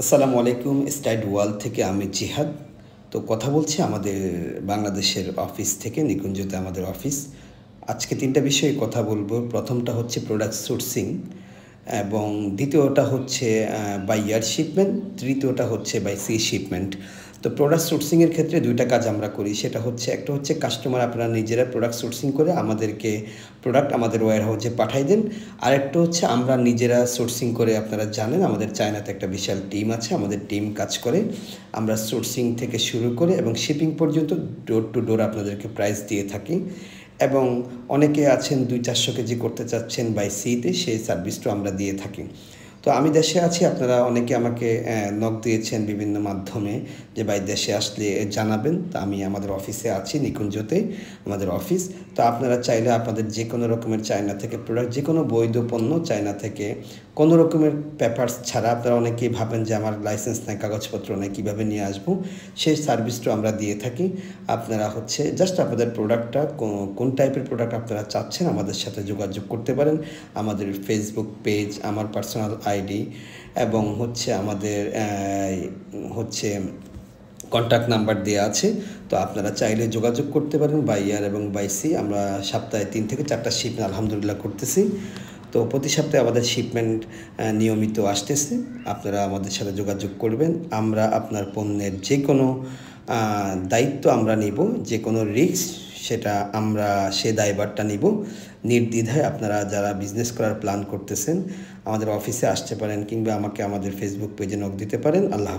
আসসালামু আলাইকুম। স্টাইড ওয়ার্ল্ড থেকে আমি জিহাদ। তো কথা বলছি আমাদের বাংলাদেশের অফিস থেকে, নিকুঞ্জতে আমাদের অফিস। আজকে ৩ টা বিষয়ে কথা বলবো। ১ম টা হচ্ছে প্রোডাক্ট সোর্সিং এবং দ্বিতীয়টা হচ্ছে বাই এয়ার শিপমেন্ট, তৃতীয়টা হচ্ছে বাই সি শিপমেন্ট। তো প্রোডাক্ট সোর্সিংয়ের ক্ষেত্রে ২ টা কাজ আমরা করি। সেটা হচ্ছে একটা হচ্ছে কাস্টমার আপনারা নিজেরা প্রোডাক্ট সোর্সিং করে আমাদেরকে প্রোডাক্ট আমাদের ওয়্যারহাউসে পাঠায় দেন। আরেকটা হচ্ছে আমরা নিজেরা সোর্সিং করে, আপনারা জানেন আমাদের চায়নাতে একটা বিশাল টিম আছে, আমাদের টিম কাজ করে। আমরা সোর্সিং থেকে শুরু করে এবং শিপিং পর্যন্ত ডোর টু ডোর আপনাদেরকে প্রাইস দিয়ে থাকি। এবং অনেকে আছেন ২-৪০০ কেজি করতে চাচ্ছেন বাই সিতে, সেই সার্ভিসটাও আমরা দিয়ে থাকি। তো আমি দেশে আছি, আপনারা অনেকে আমাকে নক দিয়েছেন বিভিন্ন মাধ্যমে যে ভাই দেশে আসলে জানাবেন। তো আমি আমাদের অফিসে আছি, নিকুঞ্জতে আমাদের অফিস। তো আপনারা চাইলে আপনাদের যে কোনো রকমের চায়না থেকে প্রোডাক্ট, যে কোনো বৈধ পণ্য চায়না থেকে কোনো রকমের পেপারস ছাড়া, আপনারা অনেকেই ভাবেন যে আমার লাইসেন্স নেই, কাগজপত্র নেই, কীভাবে নিয়ে আসবো, সেই সার্ভিসটাও আমরা দিয়ে থাকি। আপনারা হচ্ছে জাস্ট আপনাদের প্রোডাক্টটা কোন টাইপের প্রোডাক্ট আপনারা চাচ্ছেন আমাদের সাথে যোগাযোগ করতে পারেন। আমাদের ফেসবুক পেজ, আমার পার্সোনাল আইডি এবং হচ্ছে আমাদের হচ্ছে কন্ট্যাক্ট নাম্বার দেওয়া আছে। তো আপনারা চাইলে যোগাযোগ করতে পারেন বাই এয়ার এবং বাই সি। আমরা সপ্তাহে ৩ থেকে ৪টা শিপমেন্ট আলহামদুলিল্লাহ করতেছি। তো প্রতি সপ্তাহে আমাদের শিপমেন্ট নিয়মিত আসতেছে। আপনারা আমাদের সাথে যোগাযোগ করবেন। আমরা আপনার পণ্যের যে কোনো দায়িত্ব আমরা নিব, যে কোনো রিস্ক সেটা আমরা সে দায়ভারটা নিব নির্দ্বিধায়। আপনারা যারা বিজনেস করার প্ল্যান করতেছেন আমাদের অফিসে আসতে পারেন, কিংবা আমাকে আমাদের ফেসবুক পেজে নক দিতে পারেন। আল্লাহ।